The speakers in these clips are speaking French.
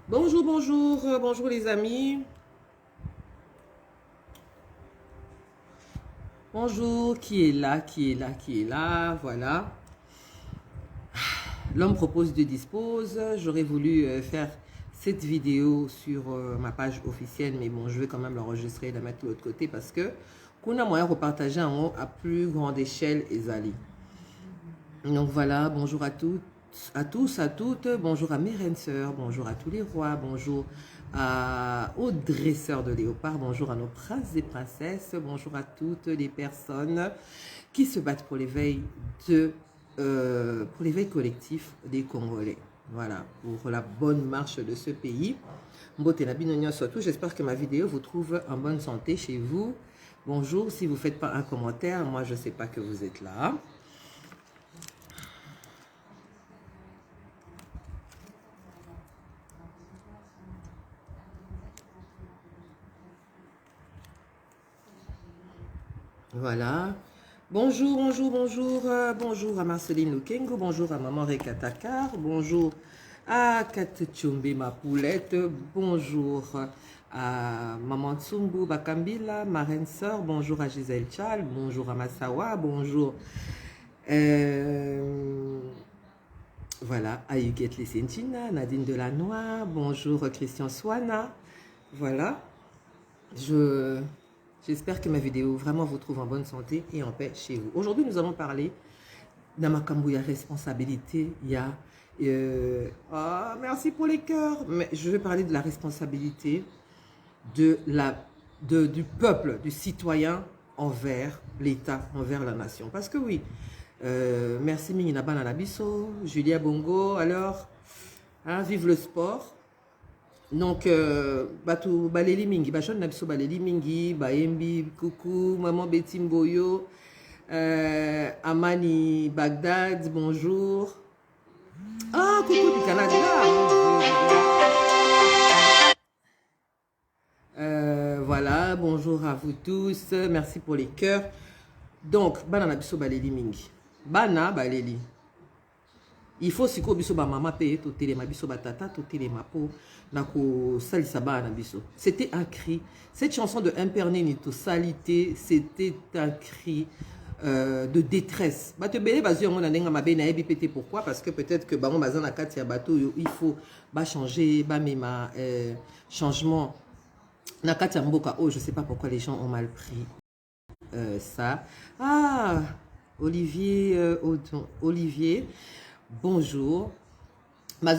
Bonjour, bonjour, bonjour les amis. Bonjour, qui est là, qui est là, qui est là, voilà. L'homme propose, Dieu dispose. J'aurais voulu faire cette vidéo sur ma page officielle, mais bon, je vais quand même l'enregistrer et la mettre de l'autre côté parce que qu'on a moyen de repartager en haut à plus grande échelle et Zali. Donc voilà, bonjour à toutes, à tous, à toutes. Bonjour à mes reines sœurs, bonjour à tous les rois, bonjour aux dresseurs de léopards, bonjour à nos princes et princesses, bonjour à toutes les personnes qui se battent pour l'éveil pour l'éveil collectif des Congolais. Voilà, pour la bonne marche de ce pays. Surtout, j'espère que ma vidéo vous trouve en bonne santé chez vous. Bonjour, si vous ne faites pas un commentaire, moi je ne sais pas que vous êtes là. Voilà. Bonjour, bonjour, bonjour. Bonjour à Marceline Lukengo. Bonjour à Maman Rekatakar. Bonjour à Katchumbi ma poulette. Bonjour à Maman Tsumbu Bakambila, ma reine sœur. Bonjour à Gisèle Chal. Bonjour à Massawa. Bonjour. Voilà, à Yuket Lessentina, Nadine Delannoy. Bonjour Christian Swana. Voilà. J'espère que ma vidéo vraiment vous trouve en bonne santé et en paix chez vous. Aujourd'hui, nous allons parler d'Amakambu, il y a responsabilité, il y a... merci pour les cœurs. Mais je vais parler de la responsabilité du peuple, du citoyen envers l'État, envers la nation. Parce que oui, merci Minginaba Nanabiso, Julia Bongo, alors, hein, vive le sport. Donc, batou baleli mingi, bachon nabiso baleli mingi, baembi, coucou, maman Betty Mboyo, Amani Bagdad, bonjour. Ah, coucou du Canada. Voilà, bonjour à vous tous, merci pour les cœurs. Donc, bana nabiso baleli mingi, bana baleli. Il faut siko biso ba mama paye to telema biso ba tata to telema po nako salisa ba na biso. C'était un cri. Cette chanson de Imperné Nito Salité, c'était un cri de détresse. Ba te belé bazu on na ndenga mabe na ebi pété pourquoi parce que peut-être que ba on bazan na kati ya bateau il faut ba changer ba mema changement na kati ya mboka oh je sais pas pourquoi les gens ont mal pris ça. Ah Olivier bonjour. C'est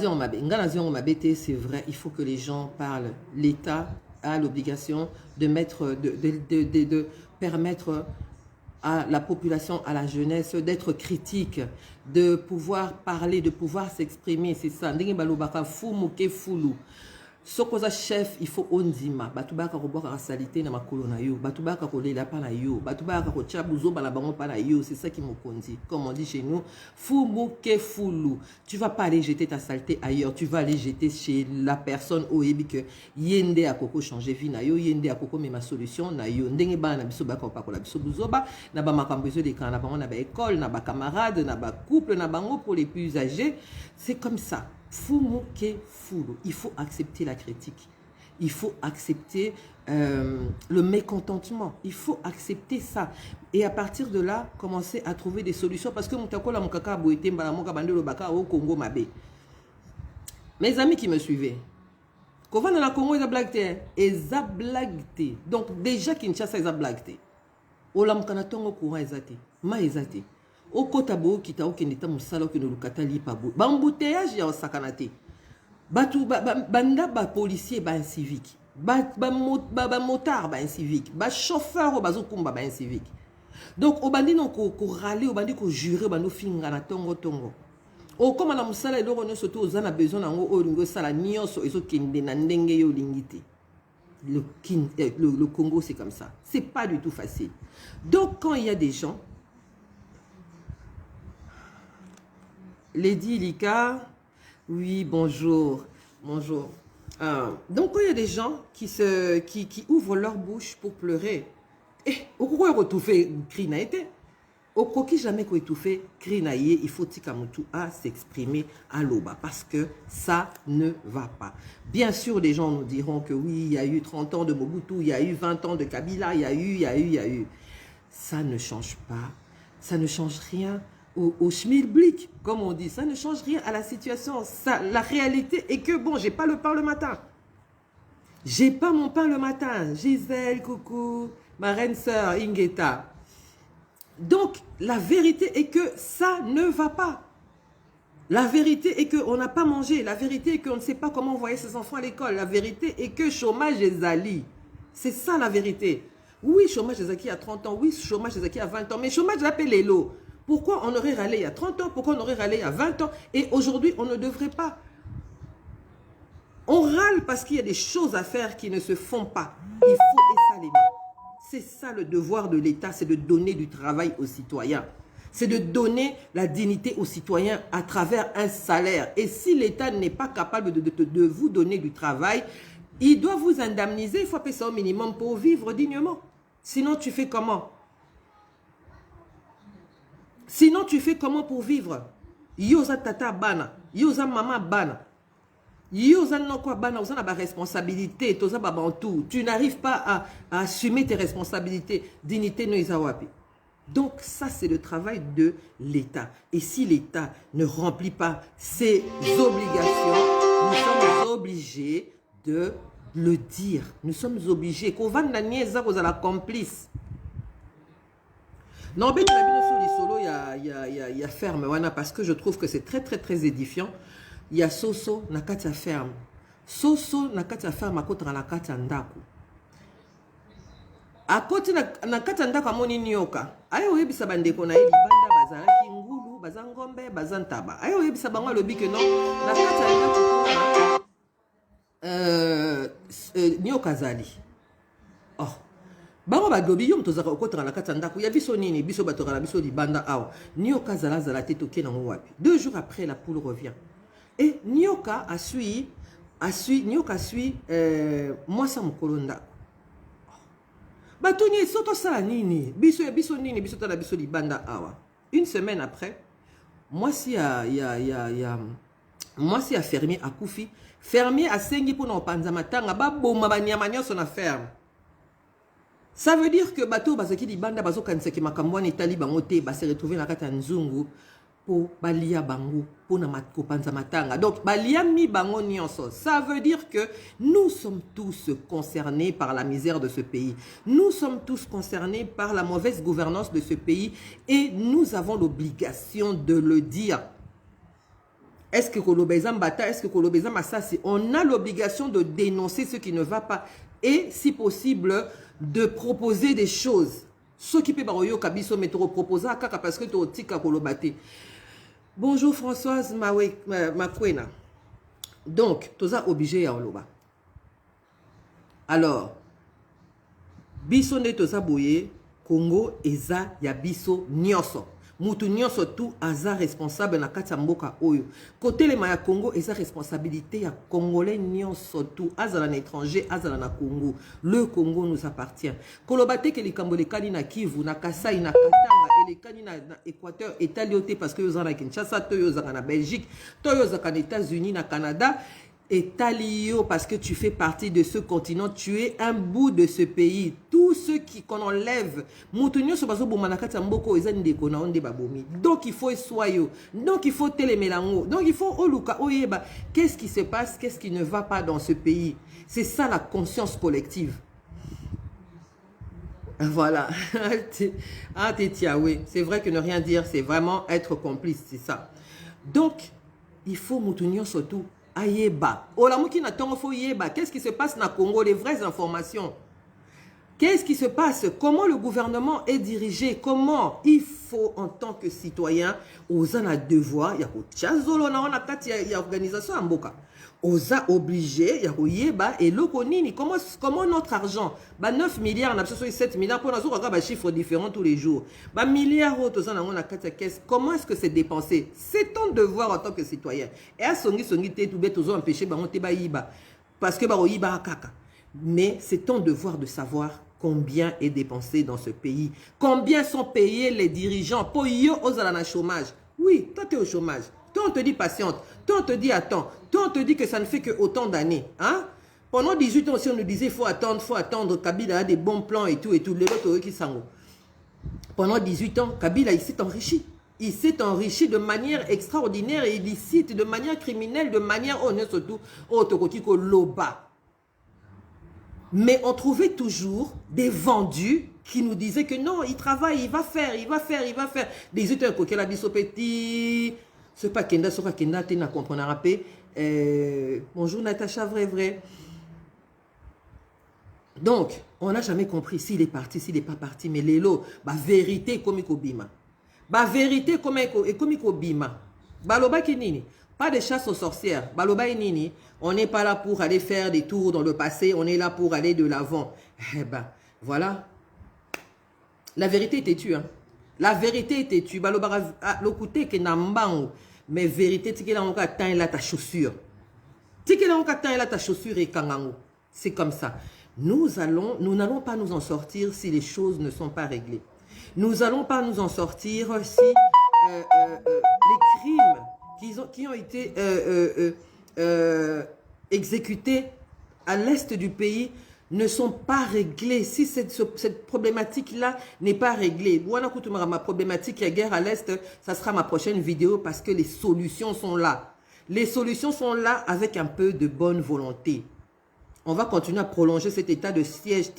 vrai, il faut que les gens parlent. L'État a l'obligation de permettre à la population, à la jeunesse, d'être critique, de pouvoir parler, de pouvoir s'exprimer. C'est ça. Sokoza chef, il faut ondima. Batubaka roboka salité na makolo na yo. Batubaka kolela pa na yo. Batubaka ko chabuzo bala bango pa na yo. C'est ça qui me conduit. Comme on dit chez nous, fumuke fulu. Tu vas pas aller jeter ta saleté ailleurs. Tu vas aller jeter chez la personne au ebi que yende a koko changer vie na yo. Yende a koko mais ma solution na yo. Ndenge ba na biso baka pa ko la biso buzoba. Na ba makambezo de kan na bango na ba école, na ba camarade, na ba couple, na bango pour les plus âgés. C'est comme ça. Fumuke fulu. Il faut accepter la critique. Il faut accepter le mécontentement. Il faut accepter ça. Et à partir de là, commencer à trouver des solutions. Parce que mes amis qui me suivaient, quand on a Congo, ils ont blagué. Donc déjà Kinshasa, ils ont blagué. Olam kanatongo courant ezate. Ma ezate. Okota bo kita okendeta musala okeno lukata lipa bo. Ba embouteillage ya sakanate. Batu banda ba policier ba civique. Ba motard ba civique. Ba chauffeur bazo kumba ba civique. Donc obandi non ko râler, obandi ko jurer ba no finga na tongo tongo. O comme na musala eloko nyonso to ozana besoin nango o lingo sala nyonso ezokende na ndenge yo lingité. Le Congo, c'est comme ça. C'est pas du tout facile. Donc, quand il y a des gens, Lady Lika, oui, bonjour, bonjour. Donc, quand il y a des gens qui ouvrent leur bouche pour pleurer, au quoi retrouver cri n'a été. Au coquille jamais qu'on étouffé, crinaillé, il faut Tikamutu à s'exprimer à l'oba parce que ça ne va pas. Bien sûr, les gens nous diront que oui, il y a eu 30 ans de Mobutu, il y a eu 20 ans de Kabila, il y a eu. Ça ne change pas, ça ne change rien au schmilblick, comme on dit, ça ne change rien à la situation. Ça, la réalité est que bon, j'ai pas le pain le matin. J'ai pas mon pain le matin. Gisèle, coucou, ma reine sœur, Ingeta. Donc, la vérité est que ça ne va pas. La vérité est qu'on n'a pas mangé. La vérité est qu'on ne sait pas comment envoyer ses enfants à l'école. La vérité est que chômage est zali. C'est ça la vérité. Oui, chômage est acquis à 30 ans. Oui, chômage est acquis à 20 ans. Mais chômage l'appelle les lots. Pourquoi on aurait râlé il y a 30 ans? Pourquoi on aurait râlé il y a 20 ans? Et aujourd'hui, on ne devrait pas. On râle parce qu'il y a des choses à faire qui ne se font pas. Il faut et ça les mains. C'est ça le devoir de l'État, c'est de donner du travail aux citoyens. C'est de donner la dignité aux citoyens à travers un salaire. Et si l'État n'est pas capable de vous donner du travail, il doit vous indemniser. Il faut payer ça au minimum pour vivre dignement. Sinon, tu fais comment? Sinon, tu fais comment pour vivre? Yoza tata bana, yoza mama bana. Responsabilité, tu n'arrives pas à assumer tes responsabilités. Dignité no izawapi. Donc ça c'est le travail de l'État. Et si l'État ne remplit pas ses obligations, nous sommes obligés de le dire. Nous sommes obligés. Qu'on va nous la complice. Non, mais il y a ferme, parce que je trouve que c'est très très très édifiant. Il y a Soso na kati ya ferme. Soso na kati ya ferme akotra na kati ya ndako. Akoti na kati ya ndako amoni nyoka. Ayo oyebisa bandeko na ye libanda bazalaki ngulu, bazangombe, bazantaba. Ayo oyebisa bango alobi ke non na kati ya ndako nyoka zali. Oh. Bango badobi yom tozaka okotra na kati ya ndako. Ya biso nini biso batora na biso libanda awa. Nyoka zala zala te toke na wapi. 2 jours après la poule revient. Et Nyoka suit moi ça mokolonda. Batoni soto sala nini biso nini biso tala biso libanda awa. Une semaine après, moi si a fermier à Koufi, fermier a sengi pour na panza matanga ba boma ba nyama nyonso na ferme. Ça veut dire que bateau bazaki libanda bazo kanisa ki makambo ni tali bango te ba se retrouver na kata nzungu. Pour balia bango pour na panza matanga. Donc balia mi bango nyonso. Ça veut dire que nous sommes tous concernés par la misère de ce pays. Nous sommes tous concernés par la mauvaise gouvernance de ce pays et nous avons l'obligation de le dire. Est-ce que Kolobezam Bata, est-ce que Kolobezam Assassi, on a l'obligation de dénoncer ce qui ne va pas et si possible de proposer des choses. Ce qui peut baroyo kabiso métro proposer kaka parce que to tika kolobate. Bonjour Françoise Makwena. Donc, toza obligé à oloba. Alors, biso ne toza boye Congo eza ya biso nyoso. Mutu nyonso tout aza responsable na kati ya mboka oyo. Côté le maya Congo eza responsabilité ya congolais nyonso tout azala na étranger azala na Congo. Le Congo nous appartient. Kolobate ke likambo lekani na Kivu na Kasai na Katanga elekani na Équateur etalioté parce que yoza na Kinshasa to yoza na Belgique to yoza na États-Unis na Canada. Et Talio, parce que tu fais partie de ce continent, tu es un bout de ce pays. Tous ceux qu'on enlève, donc il faut soyo, donc il faut télémélango, donc il faut oluka oyeba. Qu'est-ce qui se passe, qu'est-ce qui ne va pas dans ce pays? C'est ça la conscience collective. Voilà. Ah, oui. C'est vrai que ne rien dire, c'est vraiment être complice, c'est ça. Donc, il faut moutounio surtout. Ayeba. Olamuki na tongo fo yeba. Qu'est-ce qui se passe na Congo? Les vraies informations. Qu'est-ce qui se passe? Comment le gouvernement est dirigé? Comment il faut, en tant que citoyen, osa na devoir, ya ko tchazolo na wana kati ya organisation amboka. Osa obligé, ya ko yeba, et loko nini, comment notre argent, ba 9 milliards, na 7 milliards, pour nous avons chiffres différents tous les jours. Ba milliards, comment est-ce que c'est dépensé? C'est ton devoir en tant que citoyen. Et à songi te tout bête, empêcher, ba on te ba yiba. Parce que ba yiba kaka. Mais c'est ton devoir de savoir combien est dépensé dans ce pays? Combien sont payés les dirigeants pour yo aux à chômage? Oui, toi tu es au chômage. Toi on te dit patiente. Toi on te dit attends. Toi on te dit que ça ne fait que autant d'années. Hein? Pendant 18 ans aussi on nous disait il faut attendre. Kabila a des bons plans et tout. Les autres qui s'en. Pendant 18 ans, Kabila il s'est enrichi. Il s'est enrichi de manière extraordinaire et illicite, de manière criminelle, de manière honnête surtout, au Loba. Mais on trouvait toujours des vendus qui nous disaient que non, il travaille, il va faire. 18 ans, coquel a dit au petit. C'est pas Kenda, tu n'as compris, rappelé. Bonjour Natacha, vrai. Donc, on n'a jamais compris s'il est parti, s'il n'est pas parti. Mais Lélo, bah vérité comme Bima. Bah vérité comme Bima. Baloba Kinini. Pas de chasse aux sorcières. Baloba et Nini. On n'est pas là pour aller faire des tours dans le passé. On est là pour aller de l'avant. Eh ben, voilà. La vérité est têtue. Hein. La vérité est têtue. Baloba, le côté que n'ambang. Mais vérité, tu là encore atteint là ta chaussure. Tu là encore atteint là ta chaussure et kangango. C'est comme ça. Nous n'allons pas nous en sortir si les choses ne sont pas réglées. Nous n'allons pas nous en sortir si les crimes qui ont été exécutés à l'est du pays ne sont pas réglés. Si cette problématique-là n'est pas réglée, ma problématique est guerre à l'est, ça sera ma prochaine vidéo parce que les solutions sont là. Les solutions sont là avec un peu de bonne volonté. On va continuer à prolonger cet état de siège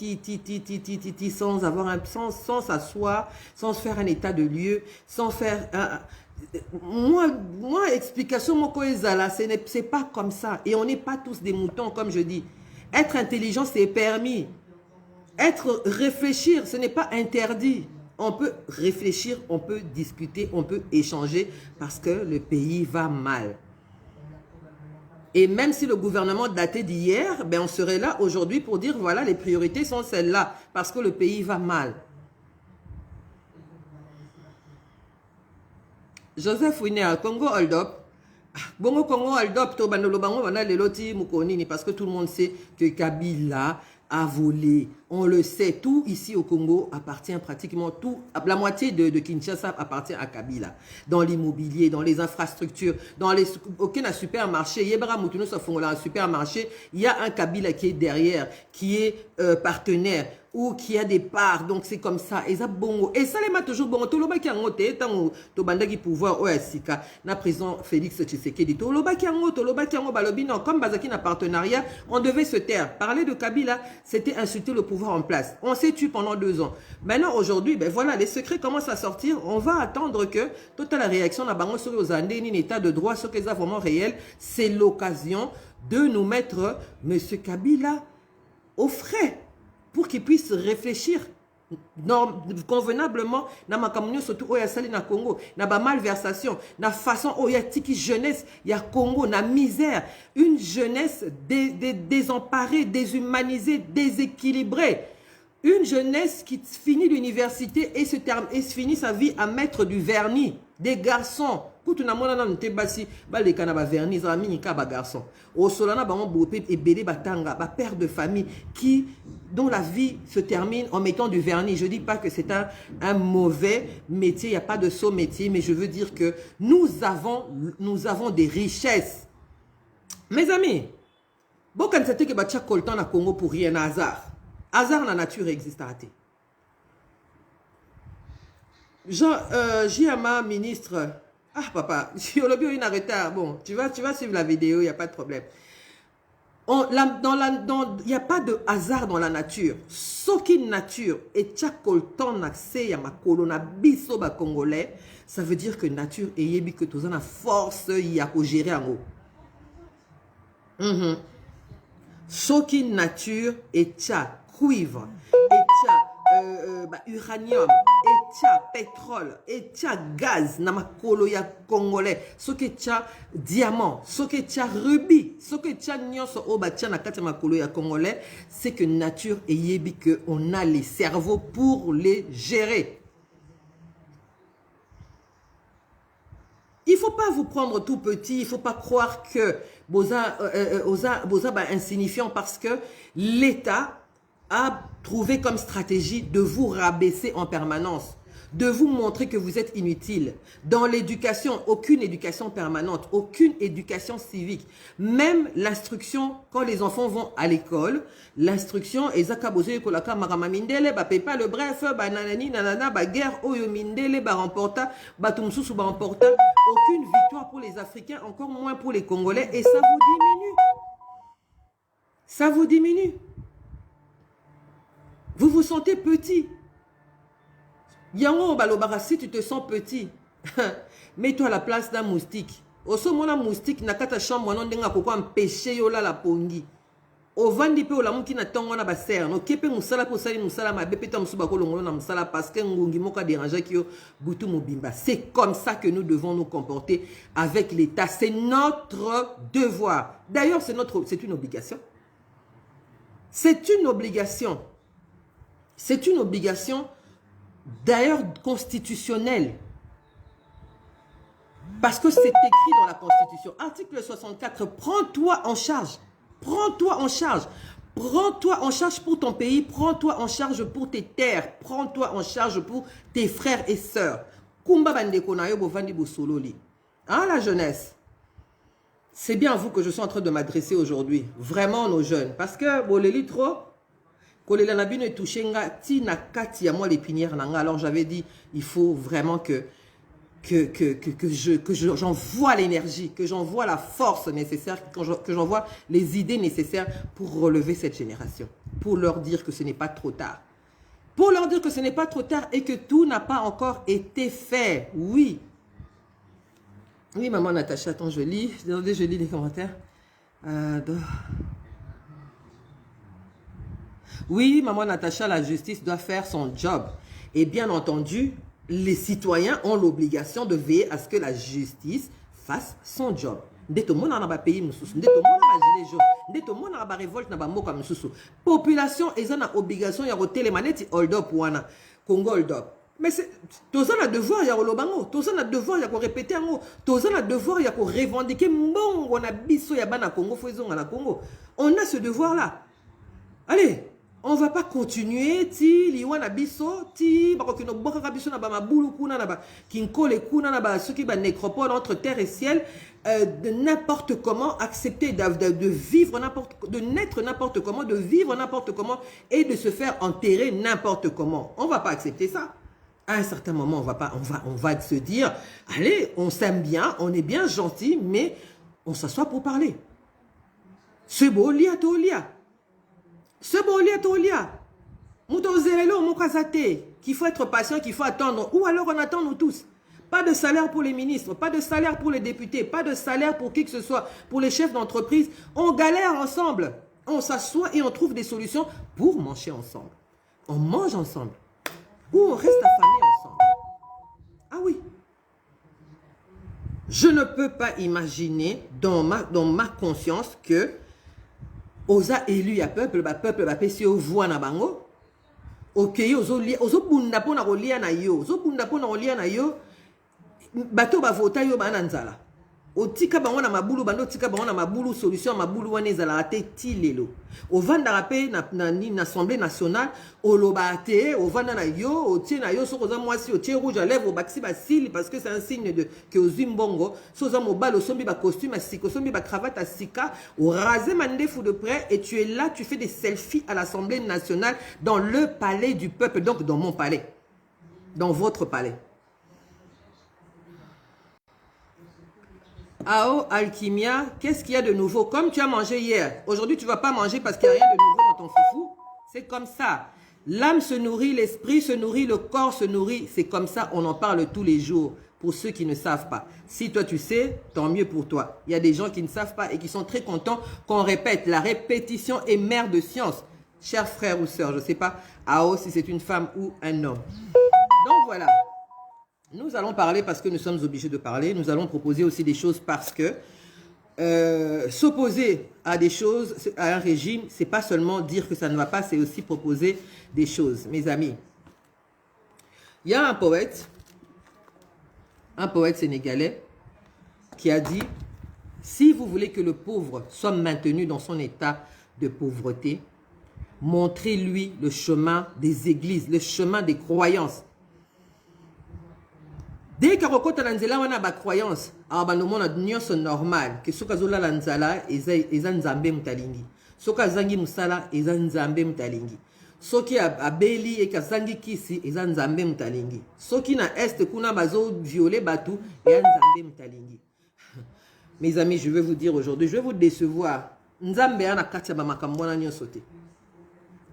sans avoir sans s'asseoir, sans faire un état de lieu, sans faire moi explication mon là, c'est pas comme ça et on n'est pas tous des moutons comme je dis. Être intelligent c'est permis. Réfléchir, ce n'est pas interdit. On peut réfléchir, on peut discuter, on peut échanger parce que le pays va mal. Et même si le gouvernement datait d'hier, ben on serait là aujourd'hui pour dire voilà, les priorités sont celles-là, parce que le pays va mal. Joseph Winéa, Congo hold up. Bongo Congo hold up, to banolo bango wana leloti mukonini, parce que tout le monde sait que Kabila a volé. On le sait, tout ici au Congo appartient pratiquement tout. La moitié de Kinshasa appartient à Kabila. Dans l'immobilier, dans les infrastructures, dans les aucun supermarché. Yebra Moutounous un supermarché, il y a un Kabila qui est derrière, qui est partenaire ou qui a des parts. Donc c'est comme ça. Et ça bongo. Et ça les m'a toujours bon. Toloba qui a ngoté, tant to bandagi pouvoir oasika. Na président Félix Tshisekedi. Toloba qui a ngo balobi non. Comme Bazaki n'a partenariat, on devait se taire. Parler de Kabila, c'était insulter le pouvoir en place. On s'est tué pendant 2 ans. Maintenant, aujourd'hui, ben voilà, les secrets commencent à sortir. On va attendre que toute la réaction n'a pas sur les années, ni l'état de droit, ce qui est vraiment réel. C'est l'occasion de nous mettre M. Kabila au frais pour qu'il puisse réfléchir convenablement na makamunyo surtout oya sali na Congo na ba malversation na façon oya tiki jeunesse ya Congo na misère, une jeunesse désemparée, déshumanisée, déséquilibrée, une jeunesse qui finit l'université et se finit sa vie à mettre du vernis, des garçons kutu na mona na ntebasi ba le kana ba vernis za mini ka ba garçon au solana ba on bopé et belé batanga ba père de famille dont la vie se termine en mettant du vernis. Je dis pas que c'est un mauvais métier, il n'y a pas de saut métier, mais je veux dire que nous avons des richesses. Mes amis, bon quand c'était que bacha coltan na Congo pour rien hasard. Hasard la nature existe à thé. Jean JMA ministre. Ah papa, si on l'a vu une retard, bon, tu vas suivre la vidéo, il n'y a pas de problème. Il n'y a pas de hasard dans la nature. Ce qui est nature et tchakolton naxé ya makolo na biso ba congolais, ça veut dire que nature et yebi que tous en a force ya ko gérer en haut. Ce qui est nature et tcha cuivre et tcha uranium, et pétrole, et gaz, namakolo ya congolais, ce que diamant, ce que rubis, ce que nyonso o batia na kati makolo ya congolais, c'est que nature et yebi que on a les cerveaux pour les gérer. Il ne faut pas vous prendre tout petit, il ne faut pas croire que boza insignifiant parce que l'État a trouvé comme stratégie de vous rabaisser en permanence, de vous montrer que vous êtes inutile. Dans l'éducation, aucune éducation permanente, aucune éducation civique. Même l'instruction, quand les enfants vont à l'école, l'instruction, bref, guerre, aucune victoire pour les Africains, encore moins pour les Congolais, et ça vous diminue. Ça vous diminue. Vous vous sentez petit. Yango balobara, si tu te sens petit, mets-toi à la place d'un moustique. Oso mona moustique na kata chambre non denga koko empêcher yo la pongi. Ovandi pe olamuki na tongo na baser no kepe musala po sali musala mabe pe to musuba ko longolo na musala parce que ngungi moka déranger ki yo butu mobimba. C'est comme ça que nous devons nous comporter avec l'État. C'est notre devoir. D'ailleurs, c'est une obligation. C'est une obligation. C'est une obligation d'ailleurs constitutionnelle. Parce que c'est écrit dans la Constitution. Article 64, prends-toi en charge. Prends-toi en charge. Prends-toi en charge pour ton pays. Prends-toi en charge pour tes terres. Prends-toi en charge pour tes frères et sœurs. Kumba bandeko na yo bovandi bosololi. Hein, la jeunesse? C'est bien à vous que je suis en train de m'adresser aujourd'hui. Vraiment, nos jeunes. Parce que, boleli trop, kolela na bino touché nga ti na kati ya moi l'épinière nanga. Alors j'avais dit, il faut vraiment que j'envoie l'énergie, que j'envoie la force nécessaire, que j'envoie les idées nécessaires pour relever cette génération. Pour leur dire que ce n'est pas trop tard. Pour leur dire que ce n'est pas trop tard et que tout n'a pas encore été fait. Oui. Oui, maman Natacha, attends, je lis les commentaires. Oui, maman Natacha, la justice doit faire son job. Et bien entendu, les citoyens ont l'obligation de veiller à ce que la justice fasse son job. Population est en obligation de télémanette hold up wana Congo hold up. Mais tous on a devoir ya olobango, tous on a devoir ya ko répéter ngo, tous on a devoir ya ko revendiquer mbongo na biso ya bana Congo foizonga na Congo. On a ce devoir là. Allez, on va pas continuer ti liwana biso ti bakokino boka biso na ba mabulu kuna na ba kinkole kuna na ba soki ba nécropole entre terre et ciel, de n'importe comment accepter de vivre de naître n'importe comment, de vivre n'importe comment et de se faire enterrer n'importe comment. On va pas accepter ça. À un certain moment, on va se dire, allez, on s'aime bien, on est bien gentil, mais on s'assoit pour parler. Ce beau lia to lia. Ce beau lia to lia. Qu'il faut être patient, qu'il faut attendre. Ou alors on attend nous tous. Pas de salaire pour les ministres, pas de salaire pour les députés, pas de salaire pour qui que ce soit, pour les chefs d'entreprise. On galère ensemble. On s'assoit et on trouve des solutions pour manger ensemble. On mange ensemble. Ou on reste affamés ensemble. Ah oui. Je ne peux pas imaginer dans ma conscience que osa élu ya peuple ba pesi o voix na bango. OK, ozo bunda pona kolia na yo. Ozo bunda pona kolia na yo. Bato ba vota yo ba na nzala. Otika bango na mabulu bando tika bango na mabulu solution mabulu wana ezala te tilelo. Ovanda rapé na Assemblée nationale oloba te ovanda na yo otie na yo sokoza mwasi otie rouge à lèvres bakisi basili parce que c'est un signe de que ozimbongo soza mobile osombi ba costume asika osombi ba cravate asika o raser mandefu de près et tu es là tu fais des selfies à l'Assemblée nationale dans le palais du peuple donc dans mon palais dans votre palais. Ao Alchimia, qu'est-ce qu'il y a de nouveau? Comme tu as mangé hier, aujourd'hui tu ne vas pas manger parce qu'il n'y a rien de nouveau dans ton foufou. C'est comme ça. L'âme se nourrit, l'esprit se nourrit, le corps se nourrit. C'est comme ça, on en parle tous les jours. Pour ceux qui ne savent pas. Si toi tu sais, tant mieux pour toi. Il y a des gens qui ne savent pas et qui sont très contents qu'on répète. La répétition est mère de science. Chers frères ou sœurs, je ne sais pas, Ao, si c'est une femme ou un homme. Donc voilà. Nous allons parler parce que nous sommes obligés de parler. Nous allons proposer aussi des choses parce que s'opposer à des choses, à un régime, c'est pas seulement dire que ça ne va pas, c'est aussi proposer des choses. Mes amis, il y a un poète sénégalais qui a dit, si vous voulez que le pauvre soit maintenu dans son état de pauvreté, Montrez-lui le chemin des églises, le chemin des croyances. Dès que rokota na nzela wana ba croyance, abanomona nyonso normal que soka zola la nzala eza nzambe mutalingi. Soka zangi musala eza nzambe mutalingi. Soki abeli et kazangi kisi eza nzambe mutalingi. Soki na est kuna bazo violer batu eza nzambe mutalingi. Mes amis, je vais vous dire aujourd'hui, je vais vous décevoir. Nzambe ana kati ba makambo na nyonso te.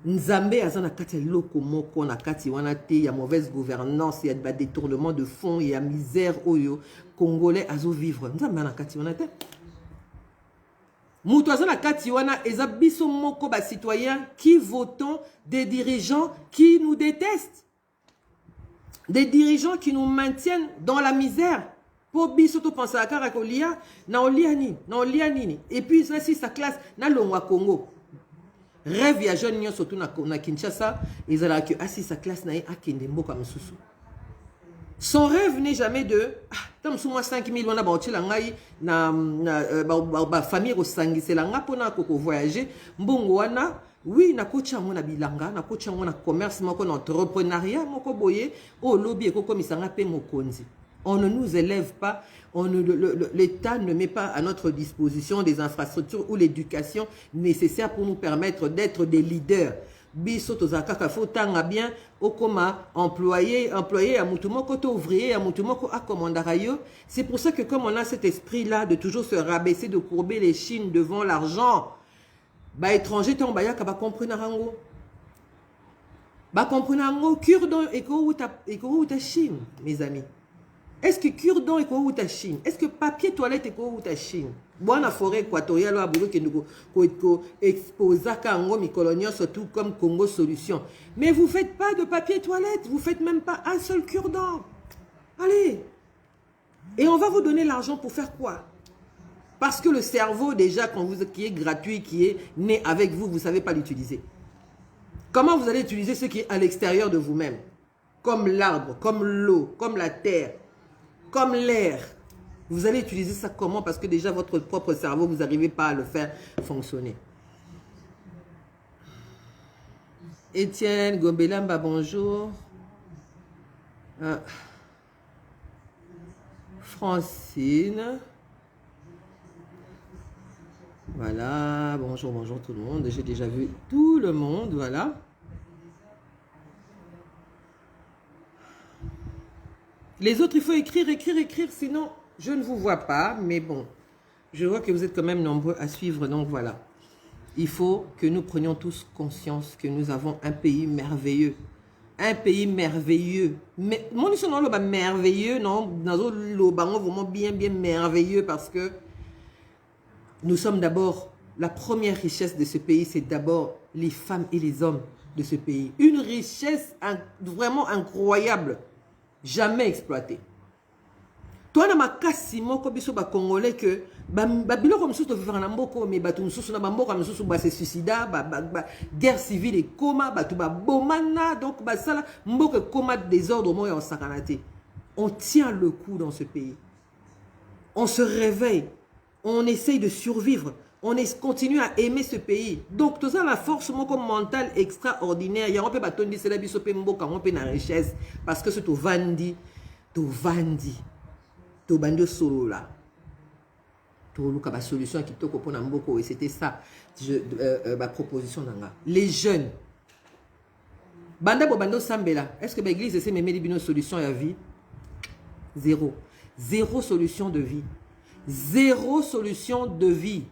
Nzambe azana kati loko moko na kati wana te, il y a mauvaise gouvernance, il y a des détournements de fonds, il y a misère oyo congolais azo vivre. Nzambe ana kati wana te. Mutu azana kati wana eza biso moko ba citoyens qui votons des dirigeants qui nous détestent. Des dirigeants qui nous maintiennent dans la misère. Pour biso to penser à karakolia na olia nini. Et puis si sa classe na longwa Congo. Rêve ya jeune nyo surtout na Kinshasa, ils allaient que assis sa classe na akende mboka msusu. Son rêve n'est jamais de tam suma 5000 wana ba otila ngai na ba famille ko sangisela nga pona ko voyager mbongo wana oui na kocha ngona bilanga na kocha ngona commerce moko na entrepreneuriat moko boye o lobby eko komisanga pe mokonzi. On ne nous élève pas, l'État ne met pas à notre disposition des infrastructures ou l'éducation nécessaire pour nous permettre d'être des leaders. Biso tozaka fotanga bien okoma employé à mutumoko to ouvrier à mutumoko a commandarayo. C'est pour ça que comme on a cet esprit là de toujours se rabaisser, de courber les chines devant l'argent, ba étranger ton bayaka ba comprendre rango. Ba comprendre rango cure-dent eko uta Chine, mes amis. Est-ce que cure-dent est ou ta Chine? Est-ce que papier toilette est ou ta Chine? Bon, la forêt équatoriale, à Boulou, qui nous expose à Congo, mi-colonial, surtout comme Congo Solution. Mais vous ne faites pas de papier toilette, vous ne faites même pas un seul cure-dent. Allez. Et on va vous donner l'argent pour faire quoi? Parce que le cerveau, déjà, qui est gratuit, qui est né avec vous, vous ne savez pas l'utiliser. Comment vous allez utiliser ce qui est à l'extérieur de vous-même? Comme l'arbre, comme l'eau, comme la terre. Comme l'air. Vous allez utiliser ça comment? Parce que déjà votre propre cerveau, vous n'arrivez pas à le faire fonctionner. Étienne Gobelamba, bonjour. Francine. Voilà, bonjour tout le monde. J'ai déjà vu tout le monde, voilà. Les autres, il faut écrire, sinon je ne vous vois pas. Mais bon, je vois que vous êtes quand même nombreux à suivre, donc voilà. Il faut que nous prenions tous conscience que nous avons un pays merveilleux. Un pays merveilleux. Mais mon nom est merveilleux, non? Vraiment bien merveilleux parce que nous sommes d'abord, la première richesse de ce pays, c'est d'abord les femmes et les hommes de ce pays. Une richesse vraiment incroyable. Jamais exploité. Toi, na makasi moko biso ba congolais que ba biloko msusu to vivre na mboko mais batu msusu na mboka msusu ba se suicida guerre civile et coma batu ba bomana donc ba sala mboka coma désordre moya en sakanate. On tient le coup dans ce pays. On se réveille, on essaye de survivre. On continue à aimer ce pays. Donc, tout ça, la force mentale extraordinaire. Il y a un peu de c'est la biso pe mboka, on peut na richesse. Parce que c'est tout vandi, tout bandi solo là. Tout le cas, solution qui toko pour mboko. Et c'était ça, ma proposition d'anga. Les jeunes. Banda bobando sambela. Est-ce que l'église essaie de mettre une solution à la vie? Zéro. Zéro solution de vie. Zéro solution de vie.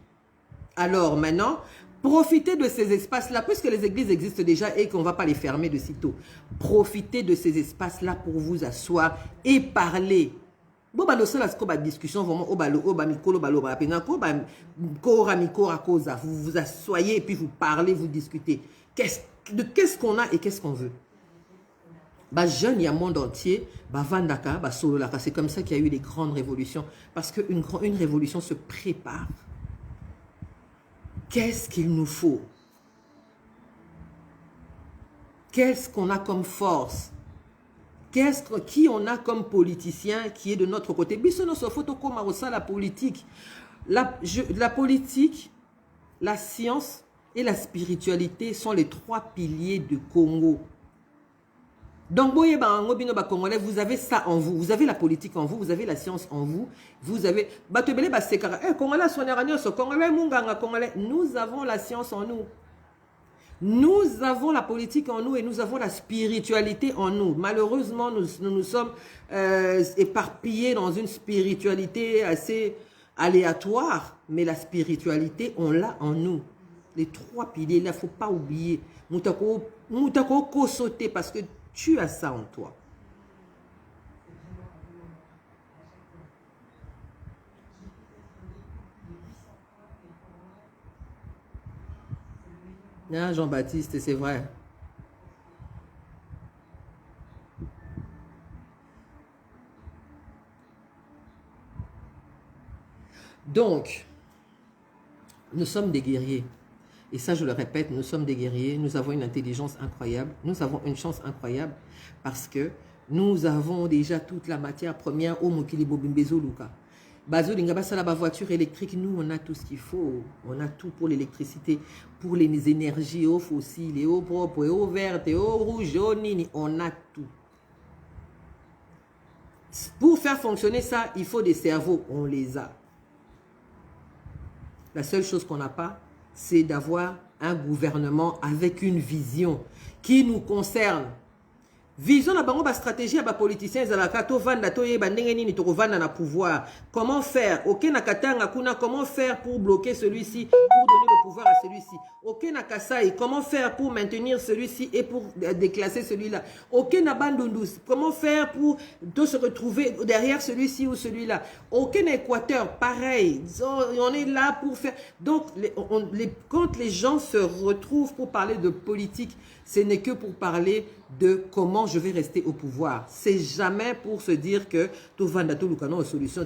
Alors maintenant, profitez de ces espaces-là, puisque les églises existent déjà et qu'on ne va pas les fermer de sitôt. Profitez de ces espaces-là pour vous asseoir et parler. Bon, bah, la discussion, vraiment, vous vous asseyez et puis vous parlez, vous discutez. Qu'est-ce qu'on a et qu'est-ce qu'on veut? Bah, jeune, il y a un monde entier, bah, Vandaka, bah, Sololaka. C'est comme ça qu'il y a eu des grandes révolutions. Parce qu'une révolution se prépare. Qu'est-ce qu'il nous faut? Qu'est-ce qu'on a comme force? Qui on a comme politicien qui est de notre côté? La politique, la science et la spiritualité sont les 3 piliers du Congo. Donc, Congolais, vous avez ça en vous. Vous avez la politique en vous, vous avez la science en vous. Vous avez... Nous avons la science en nous. Nous avons la politique en nous et nous avons la spiritualité en nous. Malheureusement, nous sommes éparpillés dans une spiritualité assez aléatoire. Mais la spiritualité, on l'a en nous. Les 3 piliers, il ne faut pas oublier. Moutako sauter parce que tu as ça en toi. Hein, Jean-Baptiste, c'est vrai. Donc, nous sommes des guerriers. Et ça, je le répète, nous sommes des guerriers, nous avons une intelligence incroyable, nous avons une chance incroyable parce que nous avons déjà toute la matière première au Mokilibo Bimbezo Luka. Bazo Lingabasa, la voiture électrique, nous, on a tout ce qu'il faut. On a tout pour l'électricité, pour les énergies, eau fossiles, eau propre, eau verte, eau rouge, eau nini, on a tout. Pour faire fonctionner ça, il faut des cerveaux, on les a. La seule chose qu'on n'a pas, c'est d'avoir un gouvernement avec une vision qui nous concerne. Vision na bango ba stratégie ba politiciens zalaka to vanda to yeba ndenge nini to vanda na pouvoir. Comment faire? OK na katanga kuna, comment faire pour bloquer celui-ci, pour donner le pouvoir à celui-ci. OK na Kasai, comment faire pour maintenir celui-ci et pour déclasser celui-là. OK na Bandundus, comment faire pour se retrouver derrière celui-ci ou celui-là. OK na Équateur, pareil. On est là pour faire. Donc quand les gens se retrouvent pour parler de politique, ce n'est que pour parler de comment je vais rester au pouvoir. C'est jamais pour se dire que tout va dans tout le canon solution.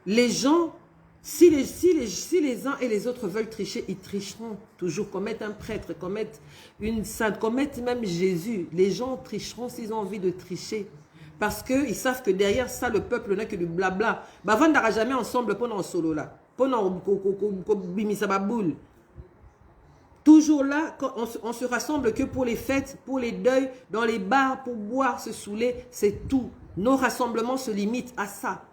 Les gens, si les uns et les autres veulent tricher, ils tricheront toujours. Commettent un prêtre, commettent une sainte, commettent même Jésus. Les gens tricheront s'ils ont envie de tricher. Parce qu'ils savent que derrière ça, le peuple n'a que du blabla. Bah, on n'ira jamais ensemble pendant solo là. Pendant boule. Toujours là, on se rassemble que pour les fêtes, pour les deuils, dans les bars, pour boire, se saouler, c'est tout. Nos rassemblements se limitent à ça.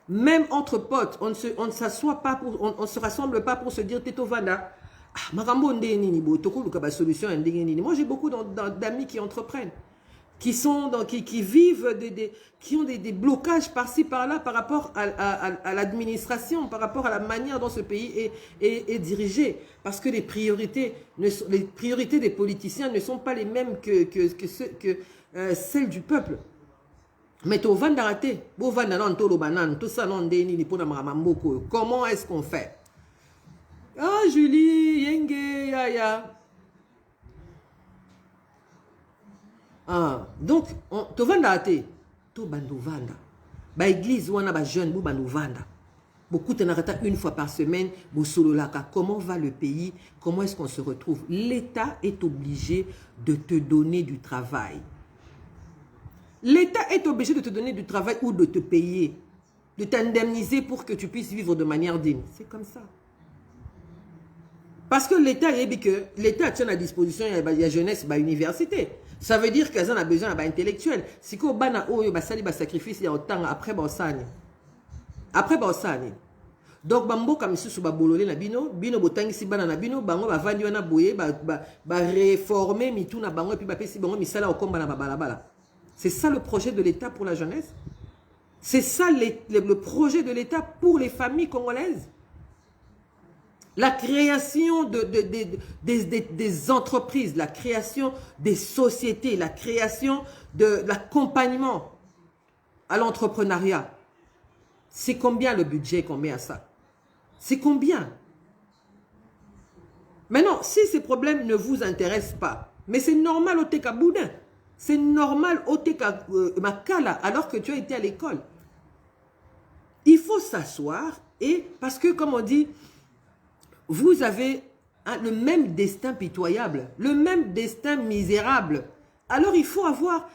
Même entre potes, on ne s'assoit pas pour, on se rassemble pas pour se dire Teto Vanda. Moi j'ai beaucoup d'amis qui entreprennent. Qui vivent, qui ont des blocages par-ci, par-là, par rapport à l'administration, par rapport à la manière dont ce pays est dirigé. Parce que les priorités des politiciens ne sont pas les mêmes que celles du peuple. Mais comment est-ce qu'on fait? Ah, Julie, Yenge, Yaya. Ah, donc, to vanda ate, to bando vanda. Ba église wana ba jeune bu bando vanda. Beaucoup de narata une fois par semaine, bo solo laka. Comment va le pays? Comment est-ce qu'on se retrouve? L'État est obligé de te donner du travail. L'État est obligé de te donner du travail ou de te payer, de t'indemniser pour que tu puisses vivre de manière digne. C'est comme ça. Parce que l'État tient à disposition la jeunesse, la université. Ça veut dire qu'ils ont besoin d'intellectuels. Si vous avez un sacrifice, après Bassani. Après Bassani. Donc, bambo comme si sous babololé na bino botangi si bana na bino bango ba vandi wana boye ba réformer mitou na bango et puis ba pesi bango misala okomba na balabala. C'est ça le projet de l'État pour la jeunesse. C'est ça le projet de l'État pour les familles congolaises. La création des entreprises, la création des sociétés, la création de l'accompagnement à l'entrepreneuriat. C'est combien le budget qu'on met à ça? C'est combien? Maintenant, si ces problèmes ne vous intéressent pas, mais c'est normal au Teka Boudin, c'est normal au Teka Makala, alors que tu as été à l'école. Il faut s'asseoir et, parce que comme on dit, vous avez le même destin pitoyable, le même destin misérable. Alors il faut avoir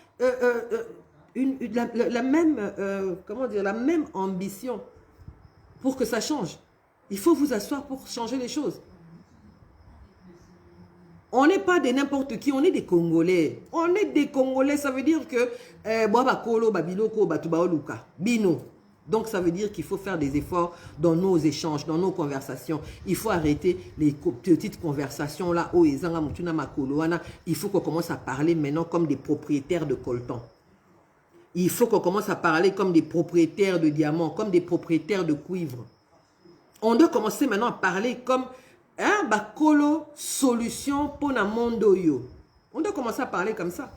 la même, comment dire, la même ambition pour que ça change. Il faut vous asseoir pour changer les choses. On n'est pas de n'importe qui, on est des Congolais. On est des Congolais, ça veut dire que Bino. Donc ça veut dire qu'il faut faire des efforts dans nos échanges, dans nos conversations. Il faut arrêter les petites conversations là. Il faut qu'on commence à parler maintenant comme des propriétaires de coltan. Il faut qu'on commence à parler comme des propriétaires de diamants, comme des propriétaires de cuivre. On doit commencer maintenant à parler comme un bakolo solution pour la monde. On doit commencer à parler comme ça.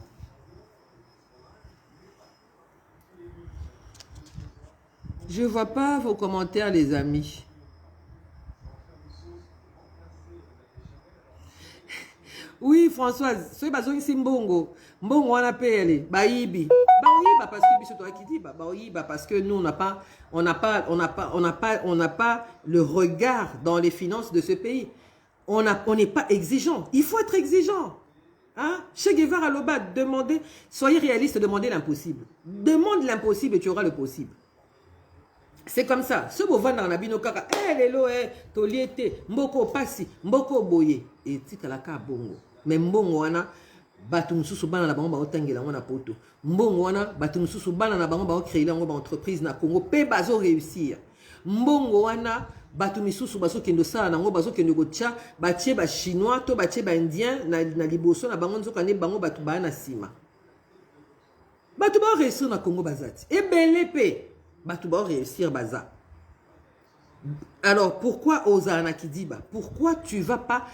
Je ne vois pas vos commentaires, les amis. Oui, Françoise, c'est bazongi simbongo. Mbongo wana pele, baibi. Baoyiba parce que biso toi qui dit baoyiba parce que nous on n'a pas le regard dans les finances de ce pays. On n'est pas exigeant. Il faut être exigeant. Hein? Che Guevara Loba, demandez, soyez réaliste, demandez l'impossible. Demande l'impossible et tu auras le possible. C'est comme ça. Ce beau vent dans la binokaka, lelo, toliete, mboko pasi, mboko boye. Et tikalaka bongo. Mais mbongo wana, batu mususu bana na bango ba otangela ngona poto. Mbongo wana, batu mususu bana na bango ba créer lango ba entreprise na Congo, pe bazo réussir. Mbongo wana, batu misusu bazo kendo sala nango bazo kendo gocha, batie ba chinois to batie ba indien na liboso na bango nzoka ne bango batu ba na sima. Batu ba réussir na Congo bazati. E belepe. Tu vas réussir baza. Alors pourquoi Ozana Kidiba? Pourquoi tu vas pas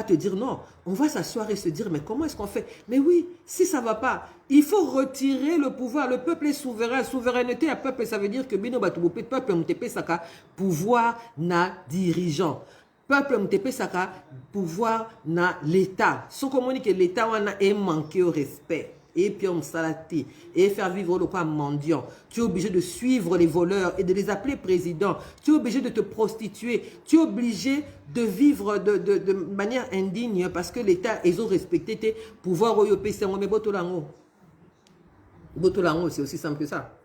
te dire non? On va s'asseoir et se dire mais comment est-ce qu'on fait? Mais oui, si ça va pas, il faut retirer le pouvoir. Le peuple est souverain. Souveraineté à peuple, ça veut dire que bino batubope peuple mtepe saka pouvoir na dirigeant. Peuple mtepe saka pouvoir na l'État. Sans communiquer l'État wana est manqué au respect. Et puis on salaté et faire vivre le quoi mendiant. Tu es obligé de suivre les voleurs et de les appeler présidents. Tu es obligé de te prostituer. Tu es obligé de vivre de manière indigne parce que l'État, ils ont respecté tes pouvoirs. Mais Botolango, c'est aussi simple que ça.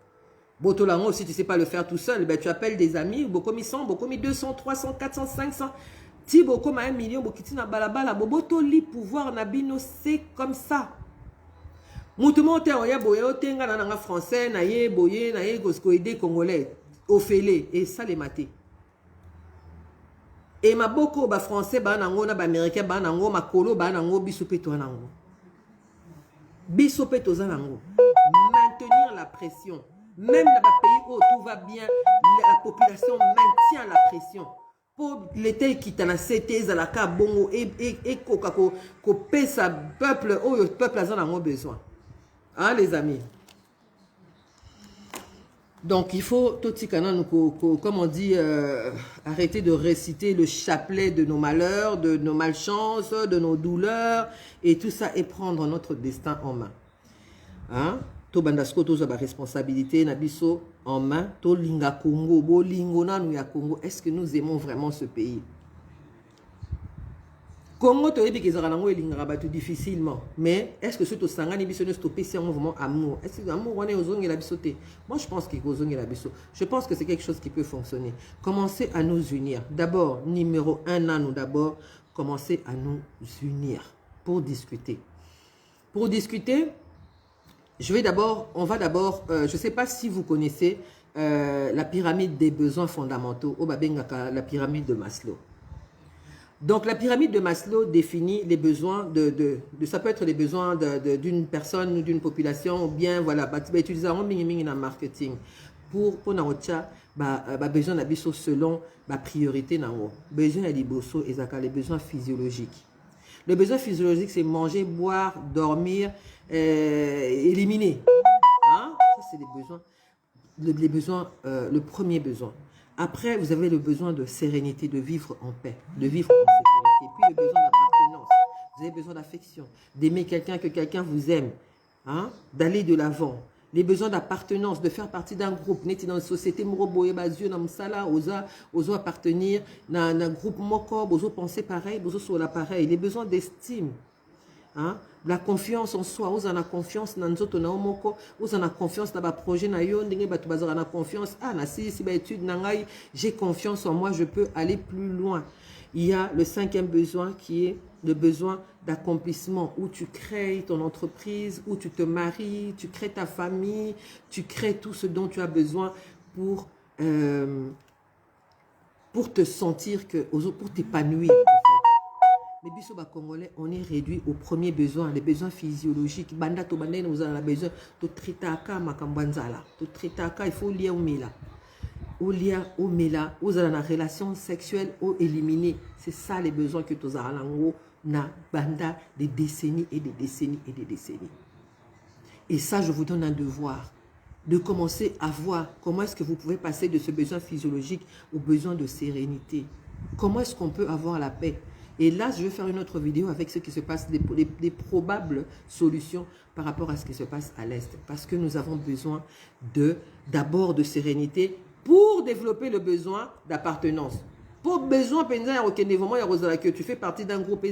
Botolango, si tu ne sais pas le faire tout seul, ben tu appelles des amis. Beaucoup mis 100, beaucoup mis 200, 300, 400, 500. Si beaucoup mis 1 million, beaucoup mis na balabala. Boto li pouvoir nabino, c'est comme ça. Moutoumon te oya boye otenga na nga français na ye boye na ye goskoide congolais ofele et ça les maté. Et ma boko ba français ba nango na ba américain ba nango makolo ba nango bisopeto nango. Bisopeto nango. Maintenir la pression. Même dans les pays où tout va bien, la population maintient la pression. Pour l'été qui t'a cité à la bongo et ko pesa peuple où le peuple a besoin. Hein, les amis? Donc, il faut, comme on dit, arrêter de réciter le chapelet de nos malheurs, de nos malchances, de nos douleurs, et tout ça, et prendre notre destin en main. Hein? To bandasko, to ba responsabilité, nabiso en main, to linga Congo, bo lingona nou ya Congo. Est-ce que nous aimons vraiment ce pays? Congo to ebi kezara nango elingara batu difficilement, mais est-ce que ce to sangani biso ne stopper si un mouvement amour? Est-ce que amour on est aux ongles la bisoté? Moi je pense qu'il faut aux ongles la biso. Je pense que c'est quelque chose qui peut fonctionner. Commencez à nous unir. D'abord, numéro 1 à nous d'abord, commencez à nous unir pour discuter. Pour discuter, on va d'abord, je ne sais pas si vous connaissez la pyramide des besoins fondamentaux, la pyramide de Maslow. Donc, la pyramide de Maslow définit les besoins ça peut être les besoins d'une personne ou d'une population, ou bien, voilà, utiliser un marketing pour besoin d'habiter selon la priorité. Besoin d'habiter les besoins physiologiques. Le besoin physiologique, c'est manger, boire, dormir, éliminer. Hein? Ça, c'est les besoins, le premier besoin. Après, vous avez le besoin de sérénité, de vivre en paix, de vivre en sécurité. Puis le besoin d'appartenance. Vous avez besoin d'affection, d'aimer quelqu'un, que quelqu'un vous aime, hein? D'aller de l'avant. Les besoins d'appartenance, de faire partie d'un groupe. N'êtes dans une société, oso appartenir, dans un groupe moko, oso penser pareil, oso sur l'appareil. Les besoins d'estime. Hein? La confiance en soi, vous en avez confiance dans nous, vous en avez confiance dans le projet, vous avez confiance, j'ai confiance en moi, je peux aller plus loin. Il y a le 5e besoin qui est le besoin d'accomplissement, où tu crées ton entreprise, où tu te maries, tu crées ta famille, tu crées tout ce dont tu as besoin pour te sentir, pour t'épanouir. Mais biso ba Congolais, on est réduit aux premiers besoins, les besoins physiologiques. Banda to banda, nous avons besoin de tritaka makambanzala. De tritaka, il faut lier au mela. Au lia, au mela, vous avez une relation sexuelle ou éliminée. C'est ça les besoins que tu as na banda des décennies et des décennies et des décennies. Et ça, je vous donne un devoir de commencer à voir comment est-ce que vous pouvez passer de ce besoin physiologique au besoin de sérénité. Comment est-ce qu'on peut avoir la paix? Et là, je vais faire une autre vidéo avec ce qui se passe, des probables solutions par rapport à ce qui se passe à l'Est. Parce que nous avons besoin d'abord de sérénité pour développer le besoin d'appartenance. Pour besoin, que tu fais partie d'un groupe,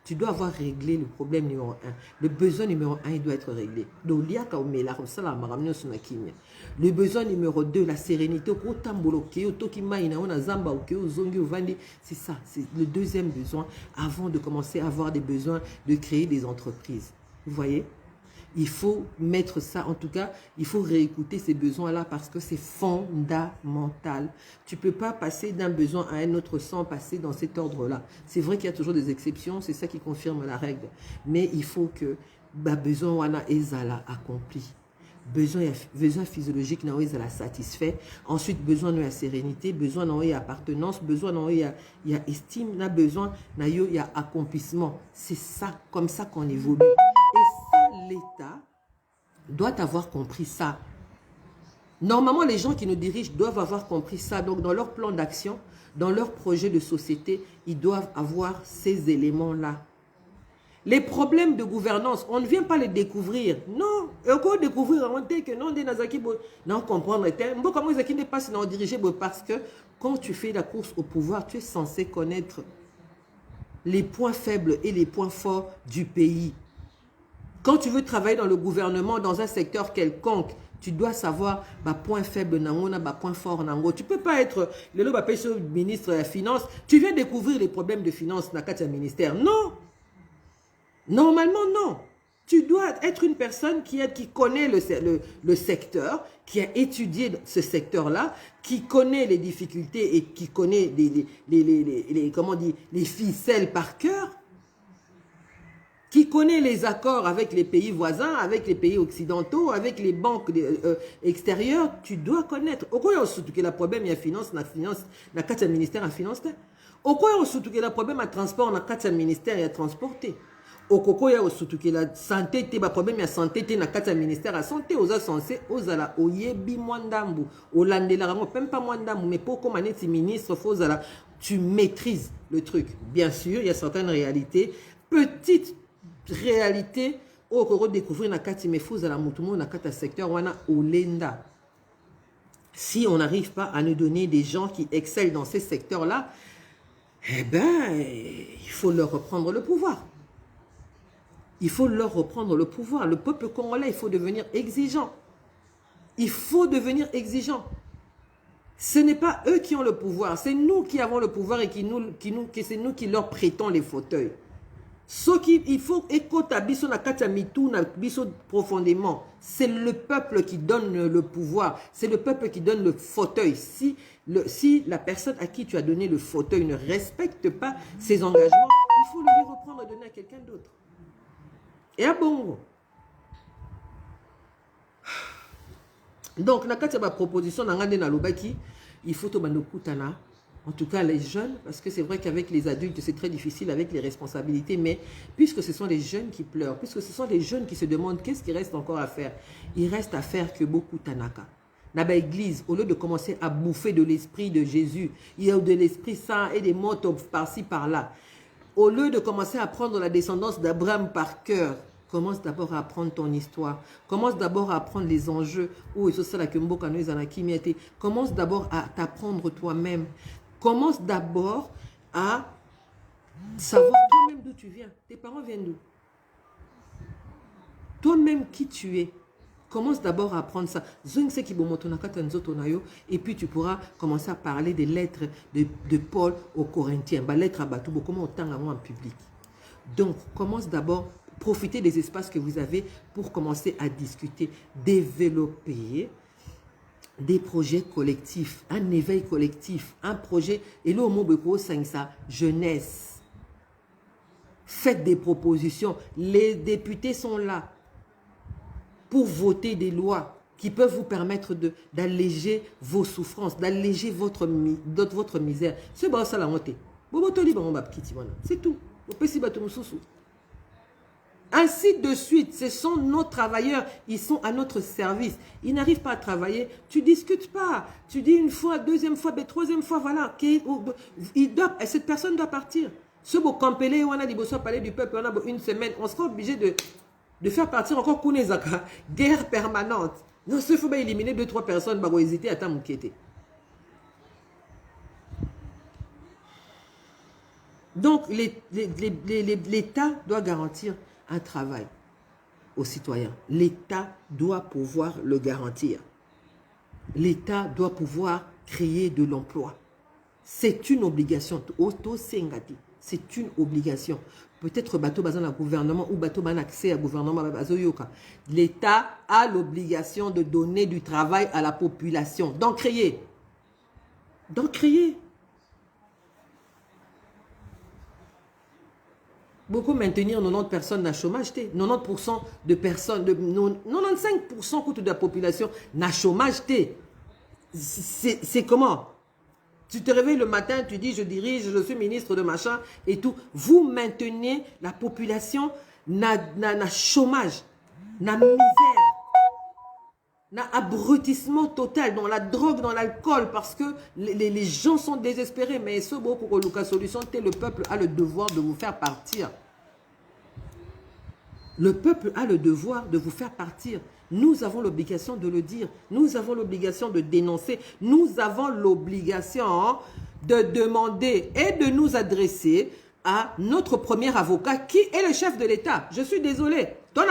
tu dois avoir réglé le problème numéro 1. Le besoin numéro 1, il doit être réglé. Le besoin numéro 2, la sérénité. C'est ça, c'est le deuxième besoin avant de commencer à avoir des besoins de créer des entreprises. Vous voyez? Il faut mettre ça, en tout cas, il faut réécouter ces besoins-là parce que c'est fondamental. Tu ne peux pas passer d'un besoin à un autre sans passer dans cet ordre-là. C'est vrai qu'il y a toujours des exceptions, c'est ça qui confirme la règle. Mais il faut que besoin wana ezala accompli. Besoin physiologique na ezala satisfait. Ensuite, besoin de la sérénité, besoin de appartenance, besoin de la estime, na besoin de la accomplissement. C'est ça, comme ça qu'on évolue. L'État doit avoir compris ça. Normalement, les gens qui nous dirigent doivent avoir compris ça. Donc, dans leur plan d'action, dans leur projet de société, ils doivent avoir ces éléments-là. Les problèmes de gouvernance, on ne vient pas les découvrir. Non. Et encore découvrir, on dit que non, non, comprendre. Comment ils ne passent dans diriger parce que quand tu fais la course au pouvoir, tu es censé connaître les points faibles et les points forts du pays. Quand tu veux travailler dans le gouvernement, dans un secteur quelconque, tu dois savoir point faible, point fort. Tu ne peux pas être le ministre de la Finance. Tu viens découvrir les problèmes de finance dans le ministère. Non. Normalement, non. Tu dois être une personne qui connaît le secteur, qui a étudié ce secteur-là, qui connaît les difficultés et qui connaît les ficelles par cœur. Qui connaît les accords avec les pays voisins, avec les pays occidentaux, avec les banques extérieures, tu dois connaître. Au quoi surtout que le problème il y a finance, na quatre ministère à finance. Au quoi surtout que le problème à transport, na quatre ministère à transporter. Au quoi surtout que la santé, le problème à santé, na quatre ministère à santé, aux censés, aux ala, au yebi mwandambu, au landela, même pas mwandambu, mais pour comme un ministre, faut ala, tu maîtrises le truc. Bien sûr, il y a certaines réalités, petites réalité au Koro découvrir na kati mefous à la mutumo na kata secteur wana olenda. Si on n'arrive pas à nous donner des gens qui excellent dans ces secteurs-là, eh ben, il faut leur reprendre le pouvoir. Il faut leur reprendre le pouvoir. Le peuple congolais, il faut devenir exigeant. Il faut devenir exigeant. Ce n'est pas eux qui ont le pouvoir, c'est nous qui avons le pouvoir et c'est nous qui leur prêtons les fauteuils. Ce qu'il faut écouter biso na kati mitou na biso profondément, c'est le peuple qui donne le pouvoir, c'est le peuple qui donne le fauteuil. Si la personne à qui tu as donné le fauteuil ne respecte pas ses engagements, il faut le lui reprendre et donner à quelqu'un d'autre. Et à Bongo. Donc, na kati ba proposition na ngande na lobaki, il faut to banokutana. En tout cas, les jeunes, parce que c'est vrai qu'avec les adultes, c'est très difficile avec les responsabilités, mais puisque ce sont les jeunes qui pleurent, puisque ce sont les jeunes qui se demandent qu'est-ce qu'il reste encore à faire, il reste à faire que beaucoup tanaka. Dans l'église, au lieu de commencer à bouffer de l'esprit de Jésus, il y a de l'esprit saint et des mots par-ci, par-là. Au lieu de commencer à prendre la descendance d'Abraham par cœur, commence d'abord à apprendre ton histoire. Commence d'abord à apprendre les enjeux. Commence d'abord à t'apprendre toi-même. Commence d'abord à savoir toi-même d'où tu viens. Tes parents viennent d'où? toi-même qui tu es. Commence d'abord à apprendre ça. Et puis tu pourras commencer à parler des lettres de Paul aux Corinthiens. Lettres à Batoubo, comment on tend en public. Donc, commence d'abord, profitez des espaces que vous avez pour commencer à discuter, développer des projets collectifs, un éveil collectif, un projet. Et là, au mot ça, jeunesse. Faites des propositions. Les députés sont là pour voter des lois qui peuvent vous permettre d'alléger vos souffrances, d'alléger votre misère. C'est bon, ça la honte. C'est tout. Ainsi de suite, ce sont nos travailleurs, ils sont à notre service. Ils n'arrivent pas à travailler, tu ne discutes pas. Tu dis une fois, deuxième fois, troisième fois, voilà. Cette personne doit partir. Ce beau campélé, on a dit, on parler du peuple, on a une semaine, on sera obligé de faire partir encore Kounezaka. Guerre permanente. Non, il faut éliminer 2-3 personnes, bah, hésiter à t'inquiéter. Donc, l'État doit garantir un travail aux citoyens. L'État doit pouvoir le garantir. L'État doit pouvoir créer de l'emploi. C'est une obligation. C'est une obligation. Peut-être bateau bazan le gouvernement ou bateau ban accès au gouvernement bazoyoka. L'État a l'obligation de donner du travail à la population. D'en créer. D'en créer. Beaucoup maintenir 90 personnes dans le chômage. 90% de personnes, 95% de la population n'a chômage. C'est comment? Tu te réveilles le matin, tu dis je dirige, je suis ministre de machin et tout. Vous maintenez la population n'a chômage, n'a misère, n'a abrutissement total dans la drogue, dans l'alcool parce que les gens sont désespérés. Mais ce beau pour Lucas Solution, le peuple a le devoir de vous faire partir. Le peuple a le devoir de vous faire partir. Nous avons l'obligation de le dire. Nous avons l'obligation de dénoncer. Nous avons l'obligation de demander et de nous adresser à notre premier avocat qui est le chef de l'État. Je suis désolé. Moi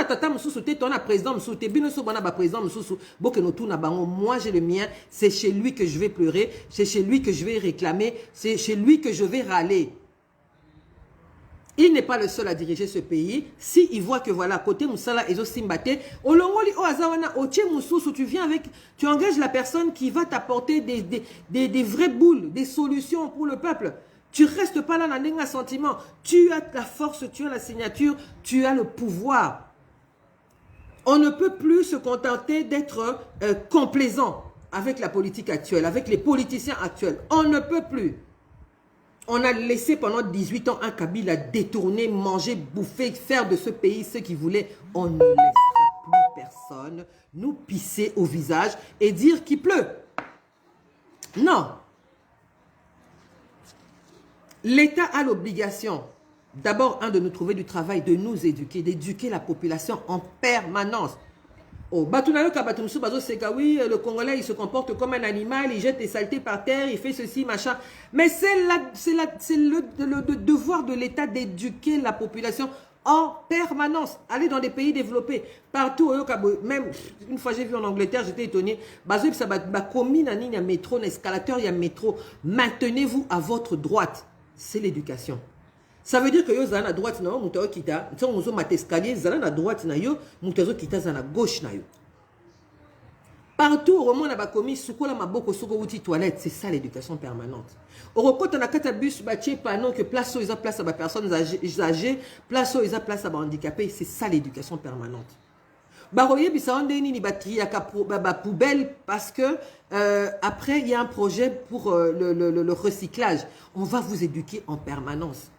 j'ai le mien, c'est chez lui que je vais pleurer, c'est chez lui que je vais réclamer, c'est chez lui que je vais râler. Il n'est pas le seul à diriger ce pays. S'il voit que voilà, côté Moussala et Zosimbate, tu engages la personne qui va t'apporter des vraies boules, des solutions pour le peuple. Tu ne restes pas là dans un sentiment. Tu as la force, tu as la signature, tu as le pouvoir. On ne peut plus se contenter d'être complaisant avec la politique actuelle, avec les politiciens actuels. On ne peut plus. On a laissé pendant 18 ans un Kabila détourner, manger, bouffer, faire de ce pays ce qu'il voulait. On ne laissera plus personne nous pisser au visage et dire qu'il pleut. Non. L'État a l'obligation, d'abord, de nous trouver du travail, de nous éduquer, d'éduquer la population en permanence. Oh, oui, le Congolais, il se comporte comme un animal, il jette des saletés par terre, il fait ceci, machin. Mais c'est le devoir de l'État d'éduquer la population en permanence. Aller dans des pays développés, partout, même une fois j'ai vu en Angleterre, j'étais étonné. Il y a métro, un escalateur, il y a métro. Maintenez-vous à votre droite. C'est l'éducation. Ça veut dire que vous avez à droite, vous avez à droite, vous avez à gauche. Partout au monde, c'est ça l'éducation permanente. Au recours, on a un bus, que place où ils ont place à des personnes âgées, place où ils ont place à des handicapés, c'est ça l'éducation permanente. Poubelle parce que après il y a un projet pour le recyclage. On va vous éduquer en permanence.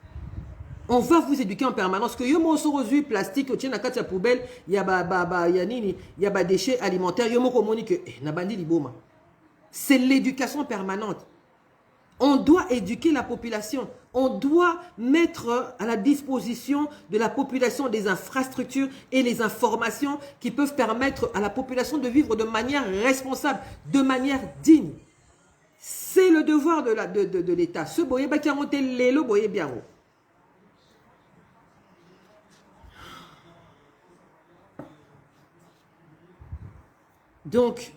On va vous éduquer en permanence que yo mo so reçu plastique au tient na kati ya poubelle ya ba déchets alimentaires yo mo komoni que na bandi liboma. C'est l'éducation permanente. On doit éduquer la population. On doit mettre à la disposition de la population des infrastructures et les informations qui peuvent permettre à la population de vivre de manière responsable, de manière digne. C'est le devoir de l'État. Ce boye ba ki monté lelo boye bien. Donc,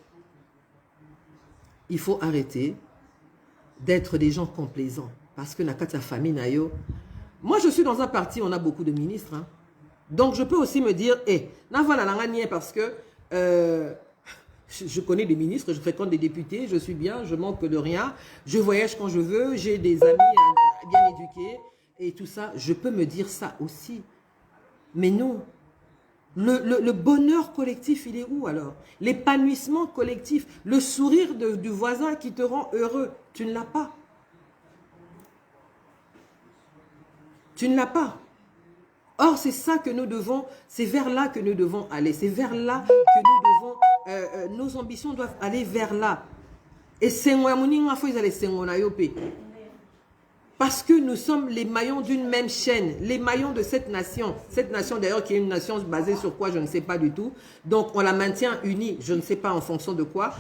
il faut arrêter d'être des gens complaisants. Parce que Nakata famille Nayo. Moi, je suis dans un parti, on a beaucoup de ministres. Hein. Donc, je peux aussi me dire, parce que je connais des ministres, je fréquente des députés, je suis bien, je manque de rien, je voyage quand je veux, j'ai des amis bien éduqués et tout ça. Je peux me dire ça aussi. Mais non. Le bonheur collectif, il est où alors? L'épanouissement collectif, le sourire du voisin qui te rend heureux, tu ne l'as pas. Tu ne l'as pas. Or, c'est ça que nous devons, c'est vers là que nous devons aller. C'est vers là que nous devons, nos ambitions doivent aller vers là. Et c'est moi, parce que nous sommes les maillons d'une même chaîne, les maillons de cette nation. Cette nation d'ailleurs qui est une nation basée sur quoi, je ne sais pas du tout. Donc on la maintient unie, je ne sais pas en fonction de quoi.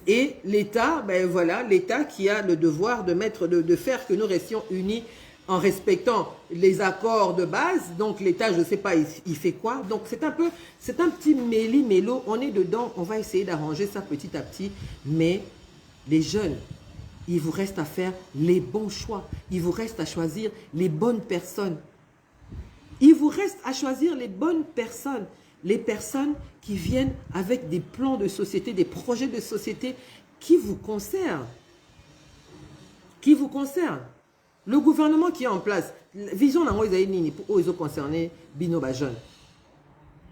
Et l'État, ben voilà, l'État qui a le devoir de faire que nous restions unis en respectant les accords de base. Donc l'État, je ne sais pas, il fait quoi. Donc c'est un petit méli-mélo, on est dedans, on va essayer d'arranger ça petit à petit. Mais les jeunes, il vous reste à faire les bons choix. Il vous reste à choisir les bonnes personnes. Il vous reste à choisir les bonnes personnes. Les personnes qui viennent avec des plans de société, des projets de société qui vous concernent. Qui vous concernent. Le gouvernement qui est en place, vision pour eux, ils ont concerné Binoba Jeune.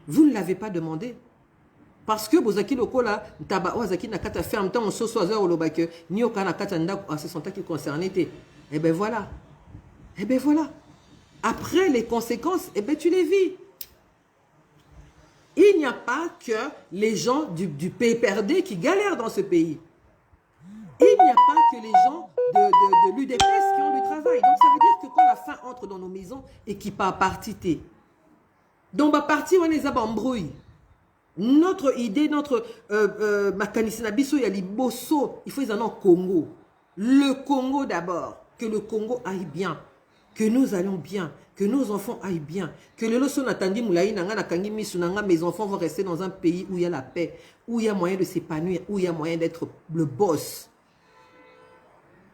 Vous ne l'avez pas demandé. Parce que Bozaki Lokola, Taba Ozaki Nakata fait en même temps, on se soit au Lobake, Nioka Nakata Ndak, ce sont qui concernés. Eh bien voilà. Eh bien voilà. Après les conséquences, eh bien tu les vis. Il n'y a pas que les gens du PPRD qui galèrent dans ce pays. Il n'y a pas que les gens de l'UDPS qui ont du travail. Donc ça veut dire que quand la faim entre dans nos maisons et qui part partité. Donc parti on les a embrouillés. Notre idée, notre Makanisina Biso Yaliboso, il faut les en Congo. Le Congo d'abord. Que le Congo aille bien. Que nous allons bien. Que nos enfants aillent bien. Que le loso natandi moulaï nanga nakangi misunanga, mes enfants vont rester dans un pays où il y a la paix, où il y a moyen de s'épanouir, où il y a moyen d'être le boss.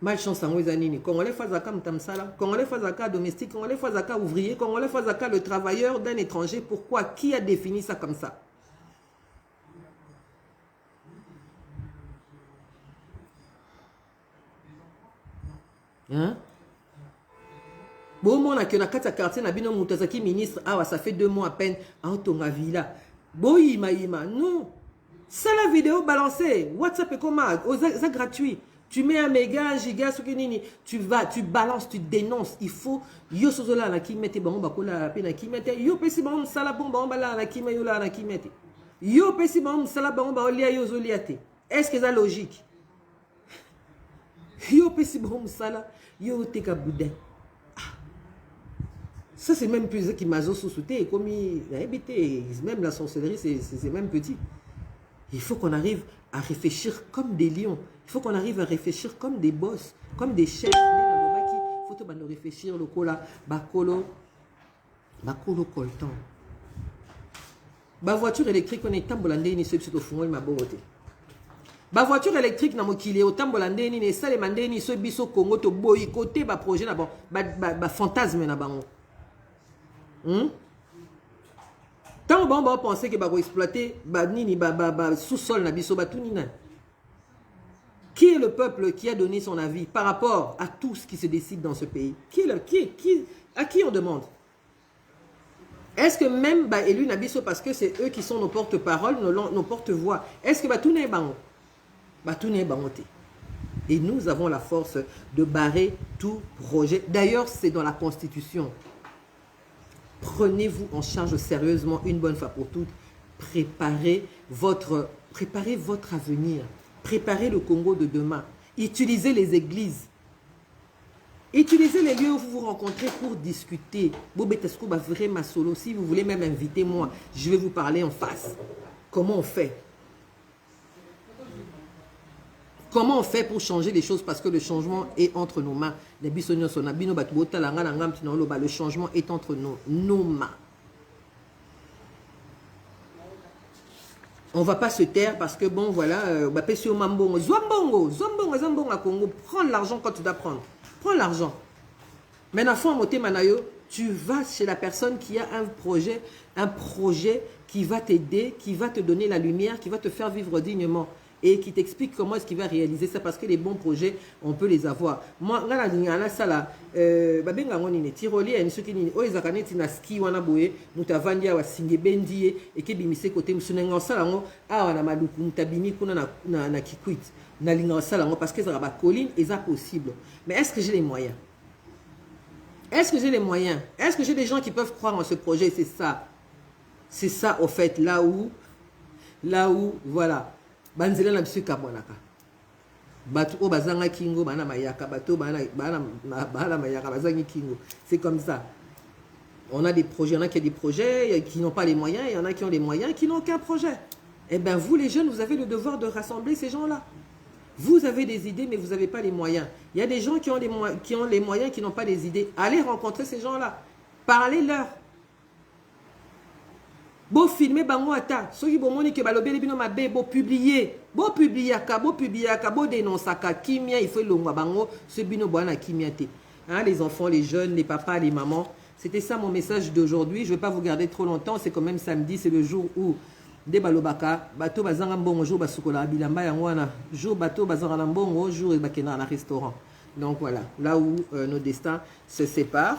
Malchance en Ouizanini. Congolais Fazaka Mtamsala, Congolais Fazaka domestique, Congolais Fazaka ouvrier, Congolais Fazaka le travailleur d'un étranger. Pourquoi? Qui a défini ça comme ça? Hein? Bon, on a que na kata quartier na bino Moutazaki ministre, ah ça fait 2 mois à peine, en tonga villa. Boïma, non. Ça la vidéo balancée, WhatsApp et comment, c'est gratuit. Tu mets un méga, un giga, ce que nini, tu balances, tu dénonces. Il faut, yo sozola na ki mette bon bakola la pena ki mette, yo pesi bon sala bon ba la na ki yo la na ki mette. Yo pesi bon sala bon ba olia yo zoliate. Est-ce que c'est logique? Yo pesi bon sala, yo teka boudin. Ça, c'est même plus qui m'a sous-souté. Comme il a habité, même la sorcellerie, c'est même petit. Il faut qu'on arrive à réfléchir comme des lions. Il faut qu'on arrive à réfléchir comme des boss, comme des chefs. Il faut que nous réfléchir le cola, bakolo coltan. Ma voiture électrique, on est tambolandé, ni ceux qui sont au ma beauté. Ma voiture électrique, na mokili, au tambolandé, ni ça les mandé, ni ceux biso Congo, to boycotter, ma projet, na bon, ma fantasme, na bon. Tant bon on penser que va exploiter sous-sol na biso tout nina. Qui est le peuple qui a donné son avis par rapport à tout ce qui se décide dans ce pays? À qui on demande? Est-ce que même élu na biso parce que c'est eux qui sont nos porte-parole, nos porte-voix? Est-ce que tout n'est pas et nous avons la force de barrer tout projet. D'ailleurs, c'est dans la Constitution. Prenez-vous en charge sérieusement une bonne fois pour toutes. Préparez votre avenir. Préparez le Congo de demain. Utilisez les églises. Utilisez les lieux où vous vous rencontrez pour discuter. Si vous voulez même inviter moi, je vais vous parler en face. Comment on fait? Comment on fait pour changer les choses? Parce que le changement est entre nos mains. Le changement est entre nos mains. On ne va pas se taire parce que, bon, voilà, Zambongo à Congo, prends l'argent quand tu dois prendre. Prends l'argent. Maintenant, tu vas chez la personne qui a un projet qui va t'aider, qui va te donner la lumière, qui va te faire vivre dignement et qui t'explique comment est-ce qu'il va réaliser ça parce que les bons projets, on peut les avoir. Moi, tyrolien soki nini oyo ezaka neti na ski wana boye mutu avandi awa singe bendi ye ekebimise kote mosunenga osala yango awa na maluku mutu abimi kuna na kikwit nalinga osala yango parce que ezaka bacolline eza possible. Mais est-ce que j'ai les moyens? Est-ce que j'ai les moyens? Est-ce que j'ai des gens qui peuvent croire en ce projet? C'est ça. C'est ça, au fait, là où, voilà. Banzela na bisu kabonaka. Batu o bazanga kingo, bana mayaka, bato bana mayaka, bazangi kingo. C'est comme ça. On a des projets, il y en a qui ont des projets qui n'ont pas les moyens, il y en a qui ont les moyens qui n'ont aucun projet. Eh bien, vous les jeunes, vous avez le devoir de rassembler ces gens-là. Vous avez des idées, mais vous n'avez pas les moyens. Il y a des gens qui ont les moyens, qui n'ont pas les idées. Allez rencontrer ces gens-là. Parlez-leur. Beau filmer, bango ata. Ceux qui vont monique balobé bino mabe, beau publier. Beau publier, beau dénoncer, kimia, il faut l'ongwa bango, ce bino boana kimia te. Hein, les enfants, les jeunes, les papas, les mamans. C'était ça mon message d'aujourd'hui. Je ne vais pas vous garder trop longtemps. C'est quand même samedi, c'est le jour où des balobaka, bateau bazanga mbongo, jour basukola bilamba yangwana, jour bateau bazanga mbongo, jour bakena na restaurant. Donc voilà, là où nos destins se séparent.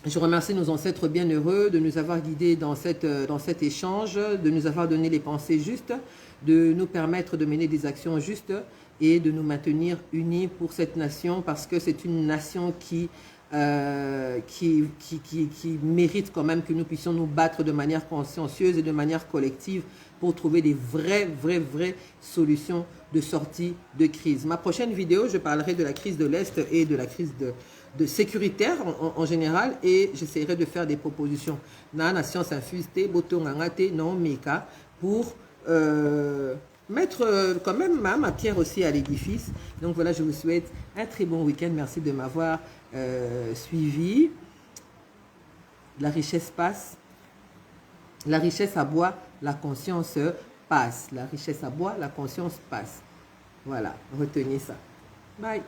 Je remercie nos ancêtres bienheureux de nous avoir guidés dans cet échange, de nous avoir donné les pensées justes, de nous permettre de mener des actions justes et de nous maintenir unis pour cette nation parce que c'est une nation qui mérite quand même que nous puissions nous battre de manière consciencieuse et de manière collective pour trouver des vraies solutions de sortie de crise. Ma prochaine vidéo, je parlerai de la crise de l'Est et de la crise de sécuritaire en général et j'essaierai de faire des propositions. Na science infuse non meka pour mettre quand même ma pierre aussi à l'édifice. Donc voilà, je vous souhaite un très bon week-end. Merci de m'avoir suivi. La richesse passe. La richesse aboie, la conscience passe. La richesse aboie, la conscience passe. Voilà, retenez ça. Bye.